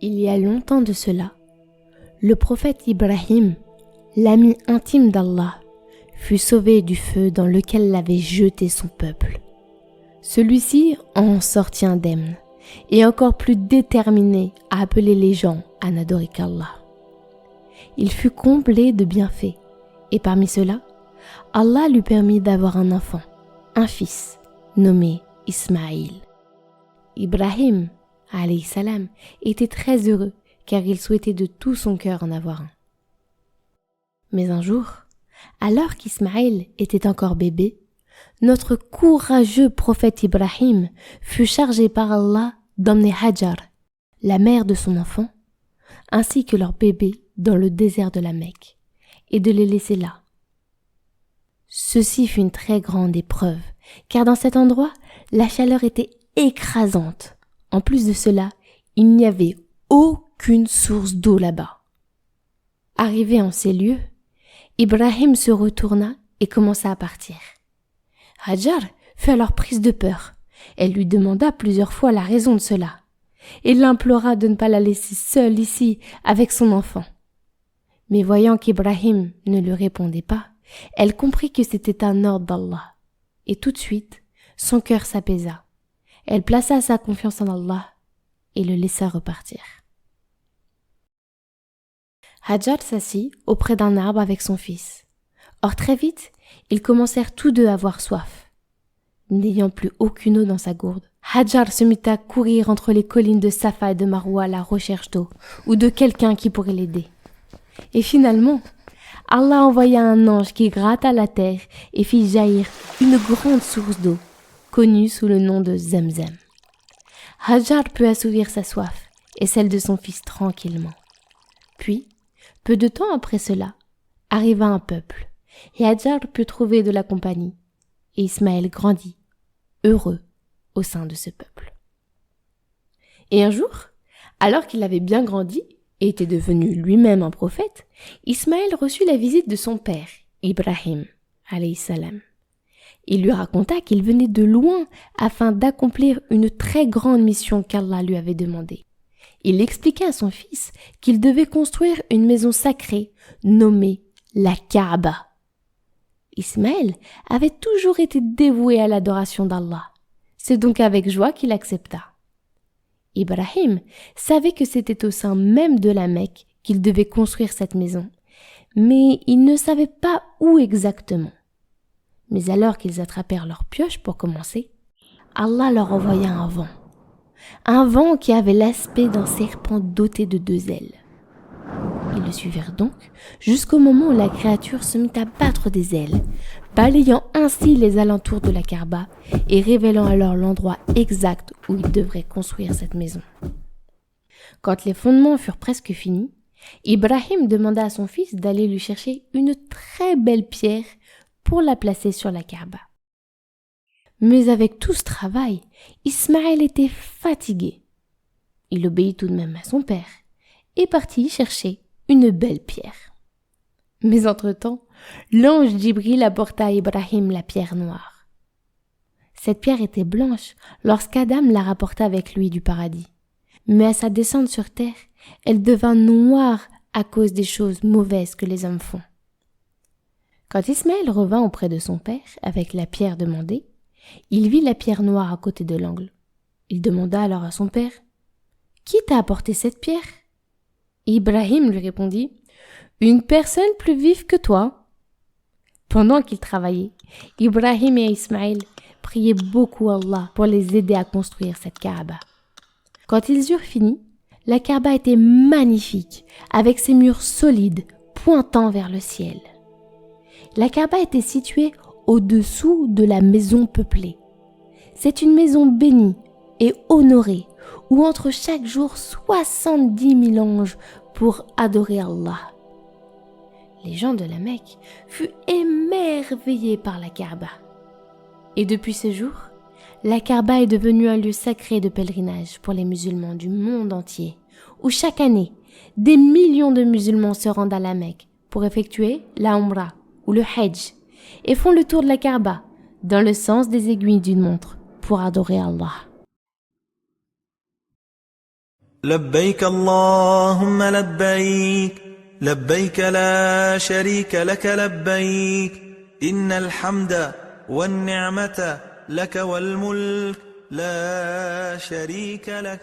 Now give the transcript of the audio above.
Il y a longtemps de cela, le prophète Ibrahim, l'ami intime d'Allah, fut sauvé du feu dans lequel l'avait jeté son peuple. Celui-ci en sortit indemne et encore plus déterminé à appeler les gens à n'adorer qu'Allah. Il fut comblé de bienfaits et parmi ceux-là, Allah lui permit d'avoir un enfant, un fils, nommé Ismaïl. Ibrahim, alayhi salam, était très heureux car il souhaitait de tout son cœur en avoir un. Mais un jour, alors qu'Ismaïl était encore bébé, notre courageux prophète Ibrahim fut chargé par Allah d'emmener Hajar, la mère de son enfant, ainsi que leur bébé dans le désert de la Mecque, et de les laisser là. Ceci fut une très grande épreuve, car dans cet endroit, la chaleur était écrasante. En plus de cela, il n'y avait aucune source d'eau là-bas. Arrivé en ces lieux, Ibrahim se retourna et commença à partir. Hajar fut alors prise de peur. Elle lui demanda plusieurs fois la raison de cela et l'implora de ne pas la laisser seule ici avec son enfant. Mais voyant qu'Ibrahim ne lui répondait pas, elle comprit que c'était un ordre d'Allah. Et tout de suite, son cœur s'apaisa. Elle plaça sa confiance en Allah et le laissa repartir. Hajar s'assit auprès d'un arbre avec son fils. Or très vite, ils commencèrent tous deux à avoir soif. N'ayant plus aucune eau dans sa gourde, Hajar se mit à courir entre les collines de Safa et de Marwa à la recherche d'eau ou de quelqu'un qui pourrait l'aider. Et finalement, Allah envoya un ange qui gratta la terre et fit jaillir une grande source d'eau, connue sous le nom de Zamzam. Hajar put assouvir sa soif et celle de son fils tranquillement. Puis, peu de temps après cela, arriva un peuple, et Hajar put trouver de la compagnie, et Ismaël grandit, heureux, au sein de ce peuple. Et un jour, alors qu'il avait bien grandi et était devenu lui-même un prophète, Ismaël reçut la visite de son père, Ibrahim, alayhi salam. Il lui raconta qu'il venait de loin afin d'accomplir une très grande mission qu'Allah lui avait demandée. Il expliqua à son fils qu'il devait construire une maison sacrée nommée la Kaaba. Ismaël avait toujours été dévoué à l'adoration d'Allah. C'est donc avec joie qu'il accepta. Ibrahim savait que c'était au sein même de la Mecque qu'il devait construire cette maison, mais il ne savait pas où exactement. Mais alors qu'ils attrapèrent leurs pioches pour commencer, Allah leur envoya un vent qui avait l'aspect d'un serpent doté de 2 ailes. Ils le suivirent donc jusqu'au moment où la créature se mit à battre des ailes, balayant ainsi les alentours de la Kaaba et révélant alors l'endroit exact où ils devraient construire cette maison. Quand les fondements furent presque finis, Ibrahim demanda à son fils d'aller lui chercher une très belle pierre pour la placer sur la Kaaba. Mais avec tout ce travail, Ismaël était fatigué. Il obéit tout de même à son père et partit chercher une belle pierre. Mais entre-temps, l'ange Djibril apporta à Ibrahim la pierre noire. Cette pierre était blanche lorsqu'Adam la rapporta avec lui du paradis. Mais à sa descente sur terre, elle devint noire à cause des choses mauvaises que les hommes font. Quand Ismaël revint auprès de son père avec la pierre demandée, il vit la pierre noire à côté de l'angle. Il demanda alors à son père « Qui t'a apporté cette pierre ?» Ibrahim lui répondit « Une personne plus vive que toi. » Pendant qu'ils travaillaient, Ibrahim et Ismaël priaient beaucoup Allah pour les aider à construire cette Kaaba. Quand ils eurent fini, la Kaaba était magnifique, avec ses murs solides pointant vers le ciel. La Kaaba était située au-dessous de la maison peuplée. C'est une maison bénie et honorée, où entrent chaque jour 70 000 anges pour adorer Allah. Les gens de la Mecque furent émerveillés par la Kaaba. Et depuis ce jour, la Kaaba est devenue un lieu sacré de pèlerinage pour les musulmans du monde entier, où chaque année, des millions de musulmans se rendent à la Mecque pour effectuer la Umrah ou le Hajj et font le tour de la Kaaba dans le sens des aiguilles d'une montre pour adorer Allah. لبيك اللهم لبيك لبيك لا شريك لك لبيك إن الحمد والنعمة لك والملك لا شريك لك